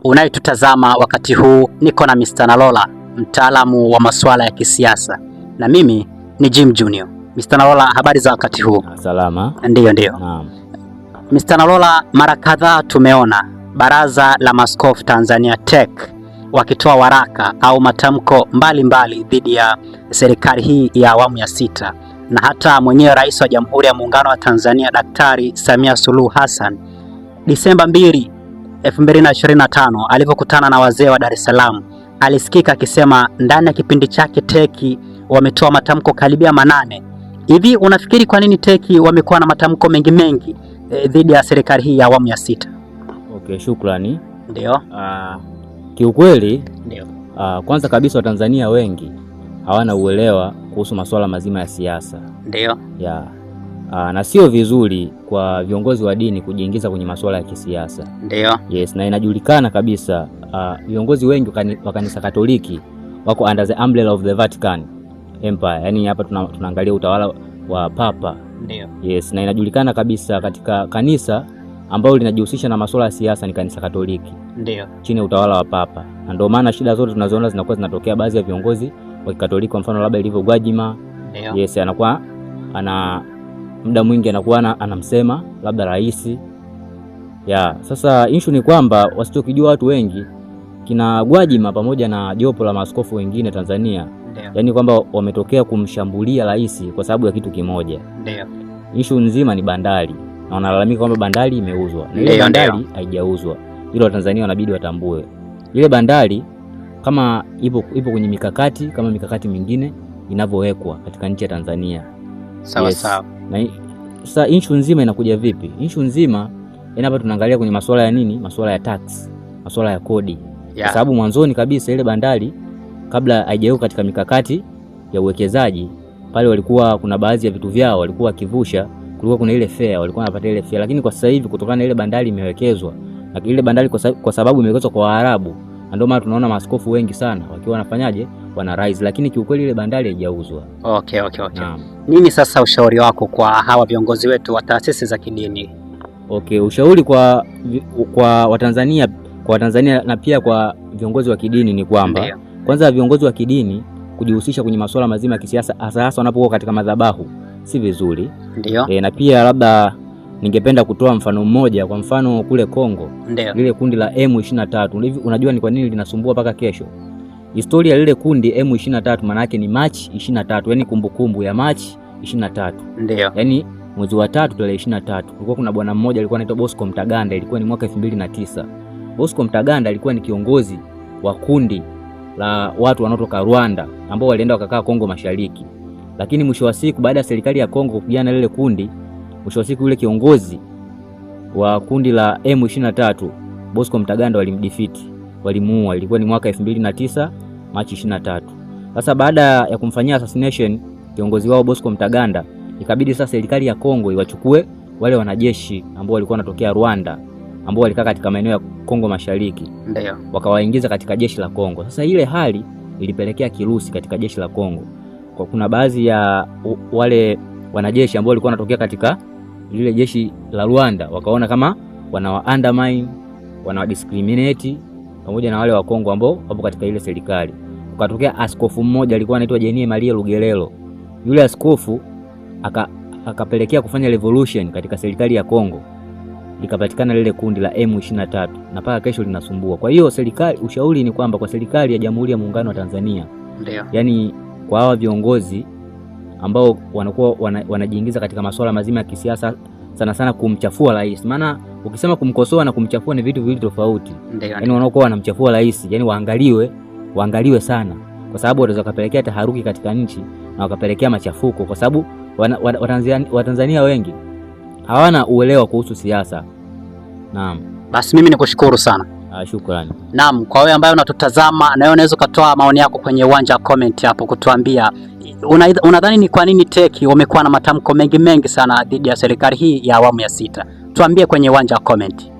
Unayetutazama wakati huu, niko na Mr. Nalola, mtaalamu wa masuala ya kisiasa, na mimi ni Jim Junior. Mr. Nalola, habari za wakati huu? Salama. Ndiyo. Naam. Mr. Nalola, mara kadhaa tumeona Baraza la Maaskofu Tanzania TEC wakitoa waraka au matamko mbalimbali dhidi ya serikali hii ya awamu ya sita, na hata mwenyewe Rais wa Jamhuri ya Muungano wa Tanzania Daktari Samia Suluhu Hassan Disemba 2, 2025 alivyokutana na wazee wa Dar es Salaam, alisikika akisema ndani ya kipindi chake TEC wametoa matamko karibia 8. Hivi unafikiri kwa nini TEC wamekuwa na matamko mengi dhidi ya serikali hii ya awamu ya sita? Okay, shukrani. Ndio. Kiukweli ndio. Kwanza kabisa Watanzania wengi hawana uelewa kuhusu masuala mazima ya siasa. Ndio. Na sio vizuri kwa viongozi wa dini kujiingiza kwenye masuala ya kisiasa. Ndio. Yes, na inajulikana kabisa viongozi wengi wa kanisa Katoliki wako under the umbrella of the Vatican Empire. Yaani hapa tunaangalia utawala wa Papa. Ndio. Yes, na inajulikana kabisa katika kanisa ambalo linajihusisha na masuala ya siasa ni kanisa Katoliki. Ndio. Chini ya utawala wa Papa. Na ndio maana shida zote tunazoona zinakuwa zinatokea baadhi ya viongozi wa Katoliki, kwa mfano labda ilivyo Gwajima. Ndio. Yes, anakuwa muda mwingi anakuwa anamsema labda rais. Sasa issue ni kwamba wasichokijua watu wengi, kina Gwajima pamoja na jopo la maaskofu wengine Tanzania, yaani kwamba wametokea kumshambulia rais kwa sababu ya kitu kimoja. Ndio. Issue nzima ni bandari, na wanalalamika kwamba bandari imeuzwa. Na ile bandari haijauzwa. Hilo Watanzania wanabidi watambue. Ile bandari kama ipo kwenye mikakati kama mikakati mingine inavyowekwa katika nchi ya Tanzania. Sawa sawa. Na sasa issue nzima inakuja vipi? Issue nzima hapa tunaangalia kwenye masuala ya nini? Masuala ya tax, masuala ya kodi. Kwa sababu mwanzoni kabisa ile bandari kabla haijawekwa katika mikakati ya uwekezaji, pale walikuwa kuna baadhi ya vitu vyao walikuwa wakivusha, kulikuwa kuna ile fare, walikuwa wanapata ile fare. Lakini kwa sasa hivi kutokana na ile bandari imewekezwa, na ile bandari kwa sababu imewekezwa kwa Waarabu, ndio maana tunaona maaskofu wengi sana wakiwa wanafanyaje, wana rise. Lakini kiukweli ile bandari haijauzwa. Okay. Nini sasa ushauri wako kwa hawa viongozi wetu wa taasisi za kidini? Okay, ushauri kwa Watanzania, na pia kwa viongozi wa kidini ni kwamba kwanza viongozi wa kidini kujihusisha kwenye masuala mazima ya kisiasa hasa wanapokuwa katika madhabahu si vizuri. Ndio. Na pia labda ningependa kutoa mfano mmoja. Kwa mfano kule Kongo, lile kundi la M23, unajua ni kwa nini linasumbua mpaka kesho? Historia lile kundi M23 maana yake ni March 23, yani kumbukumbu ya March 23. Ndio. Yani mwezi wa 3 tarehe 23 kulikuwa kuna bwana mmoja alikuwa anaitwa Bosco Ntaganda. Ilikuwa ni mwaka 2009. Bosco Ntaganda alikuwa ni kiongozi wa kundi la watu wanaotoka Rwanda ambao walienda wakakaa Kongo Mashariki. Lakini mwisho wa siku, baada ya serikali ya Kongo kupigana lile kundi, mwisho wa siku yule kiongozi wa kundi la M23 Bosco Ntaganda walimdefeat, walimuua. Ilikuwa ni mwaka 2009 Machi 23. Sasa baada ya kumfanyia assassination kiongozi wao Bosco Ntaganda, ikabidi sasa serikali ya Kongo iwachukue wale wanajeshi ambao walikuwa wanatokea Rwanda ambao walikaa katika maeneo ya Kongo Mashariki. Ndio. Wakawaingiza katika jeshi la Kongo. Sasa ile hali ilipelekea kirusi katika jeshi la Kongo. Kwa kuna baadhi ya wale wanajeshi ambao walikuwa wanatokea katika lile jeshi la Rwanda wakaona kama wanawa undermine, wanawa discriminate pamoja na wale wa Kongo ambao wapo katika ile serikali. Ukatokea askofu mmoja alikuwa anaitwa Jenie Maria Lugelelo. Yule askofu akapelekea kufanya revolution katika serikali ya Kongo. Likapatikana lile kundi la M23 na mpaka kesho linasumbua. Kwa hiyo serikali, ushauri ni kwamba kwa serikali ya Jamhuri ya Muungano wa Tanzania, ndio, yani kwa hawa viongozi ambao wanakuwa wanajiingiza katika masuala mazima ya kisiasa, sana sana kumchafua rais. Maana ukisema kumkosoa na kumchafua ni vitu viwili tofauti. Yani wanaokuwa wanamchafua rais, yani waangaliwe sana, kwa sababu wanaweza kupelekea taharuki katika nchi na wakapelekea machafuko, kwa sababu Watanzania wengi hawana uelewa kuhusu siasa. Naam. Basi mimi nikushukuru sana. Shukrani. Naam, kwa wewe ambaye unatutazama na wewe unaweza kutoa maoni yako kwenye uwanja wa comment hapo kutuambia unadhani ni kwa nini TEC wamekuwa na matamko mengi sana dhidi ya serikali hii ya awamu ya sita. Tuambie kwenye uwanja wa comment.